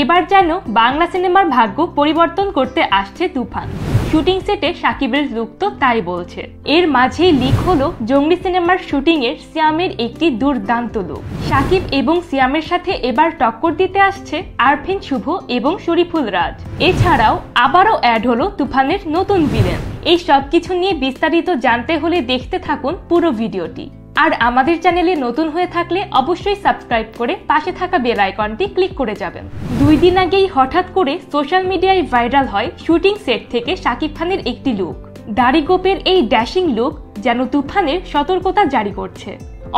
এবার যেন বাংলা সিনেমার ভাগ্য পরিবর্তন করতে আসছে তুফান। শুটিং সেটে শাকিবের লুক তো তাই বলছে। এর মাঝেই লিক হলো জঙ্গলি সিনেমার শুটিং এর সিয়ামের একটি দুর্দান্ত লুক। শাকিব এবং সিয়ামের সাথে এবার টক্কর দিতে আসছে আরফিন শুভ এবং শরীফুল রাজ। এছাড়াও আবারও অ্যাড হলো তুফানের নতুন ভিলেন। এই সবকিছু নিয়ে বিস্তারিত জানতে হলে দেখতে থাকুন পুরো ভিডিওটি। আর আমাদের চ্যানেলে নতুন হয়ে থাকলে অবশ্যই সাবস্ক্রাইব করে পাশে থাকা বেল আইকনটি ক্লিক করে যাবেন। 2 দিন আগেই হঠাৎ করে সোশ্যাল মিডিয়ায় ভাইরাল হয় শুটিং সেট থেকে শাকিব খানের একটি লুক। দাড়ি গোপের এই ড্যাশিং লুক যেন তুফানের সতর্কতা জারি করছে।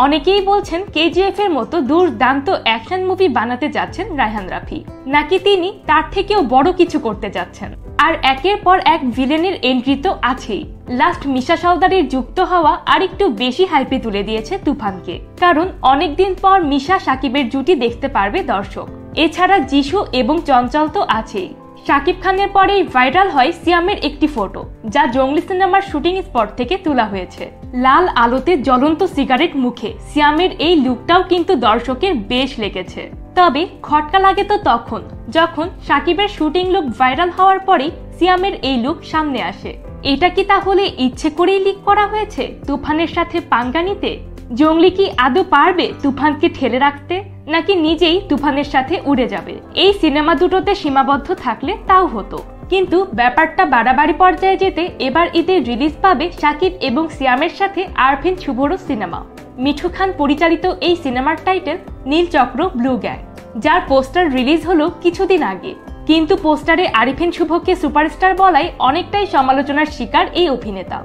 অনেকেই বলছেন কেজিএফ এর মতো দুর্দান্ত অ্যাকশন মুভি বানাতে যাচ্ছেন রায়হান রাফি, নাকি তিনি তার থেকেও বড় কিছু করতে যাচ্ছেন। আর একের পর এক ভিলেনের এন্ট্রি তো আছেই। লাস্ট মিশা সওদারির যুক্ত হওয়া আরেকটু বেশি হাইপে তুলে দিয়েছে তুফানকে, কারণ অনেকদিন পর মিশা শাকিবের জুটি দেখতে পারবে দর্শক। এছাড়া যিশু এবং চঞ্চল তো আছেই। শাকিব খানের পরেই ভাইরাল হয় সিয়ামের একটি ফটো, যা জঙ্গলি সিনেমার শুটিং স্পট থেকে তোলা হয়েছে। লাল আলোতে জ্বলন্ত সিগারেট মুখে সিয়ামের এই লুকটাও কিন্তু দর্শকের বেশ লেগেছে। তবে খটকা লাগে তো তখন যখন শাকিবের শুটিং লুক ভাইরাল হওয়ার পরেই সিয়ামের এই লুক সামনে আসে। এটা কি তাহলে ইচ্ছে করেই লিক করা হয়েছে তুফানের সাথে পাঙ্গা নিতে? জঙ্গলি কি আদৌ পারবে তুফানকে ঠেলে রাখতে, নাকি নিজেই তুফানের সাথে উড়ে যাবে? এই সিনেমা দুটোতে সীমাবদ্ধ থাকলে তাও হতো, কিন্তু ব্যাপারটা বাড়াবাড়ি পর্যায়ে যেতে এবার ঈদে রিলিজ পাবে শাকিব এবং সিয়ামের সাথে আরফিন শুভরও সিনেমা। মিঠু খান পরিচালিত এই সিনেমার টাইটেল নীলচক্র ব্লু গ্যাং, যার পোস্টার রিলিজ হলো কিছুদিন আগে। কিন্তু পোস্টারে আরফিন শুভকে সুপারস্টার বলায় অনেকটাই সমালোচনার শিকার এই অভিনেতা।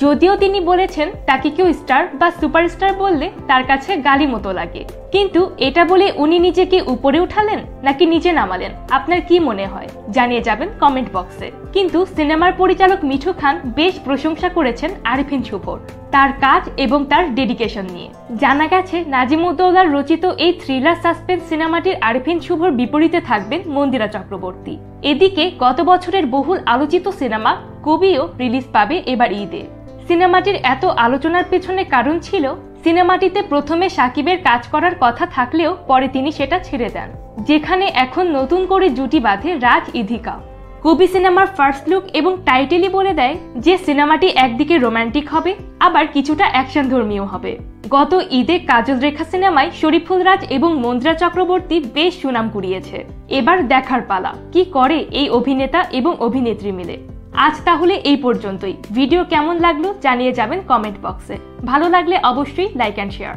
যদিও তিনি বলেছেন তাকে কেউ স্টার বা সুপারস্টার বললে তার কাছে গালি মতো লাগে, কিন্তু এটা বলে উনি নিজেকে উপরে উঠালেন নাকি নিচে নামালেন, আপনার কি মনে হয় জানিয়ে যাবেন কমেন্ট বক্সে। কিন্তু সিনেমার পরিচালক মিঠু খান বেশ প্রশংসা করেছেন আরফিন শুভর, তার কাজ এবং তার ডেডিকেশন নিয়ে। জানা গেছে নাজিমুদ্দৌলার রচিত এই থ্রিলার সাসপেন্স সিনেমাটির আরফিন শুভর বিপরীতে থাকবেন মন্দিরা চক্রবর্তী। এদিকে গত বছরের বহুল আলোচিত সিনেমা কবিও রিলিজ পাবে এবার ঈদে। সিনেমাটির এত আলোচনার পেছনে কারণ ছিল সিনেমাটিতে প্রথমে শাকিবের কাজ করার কথা থাকলেও পরে তিনি সেটা ছেড়ে দেন, যেখানে এখন নতুন করে জুটি বাঁধে রাজ ইধিকা। কবি সিনেমার ফার্স্ট লুক এবং টাইটেলই বলে দেয় যে সিনেমাটি একদিকে রোমান্টিক হবে, আবার কিছুটা অ্যাকশন ধর্মীয় হবে। গত ঈদে কাজল রেখা সিনেমায় শরীফুল রাজ এবং মন্দিরা চক্রবর্তী বেশ সুনাম কুড়িয়েছে। এবার দেখার পালা কি করে এই অভিনেতা এবং অভিনেত্রী মিলে। আজ তাহলে এই পর্যন্তই। ভিডিও কেমন লাগলো জানিয়ে যাবেন কমেন্ট বক্সে। ভালো লাগলে অবশ্যই লাইক অ্যান্ড শেয়ার।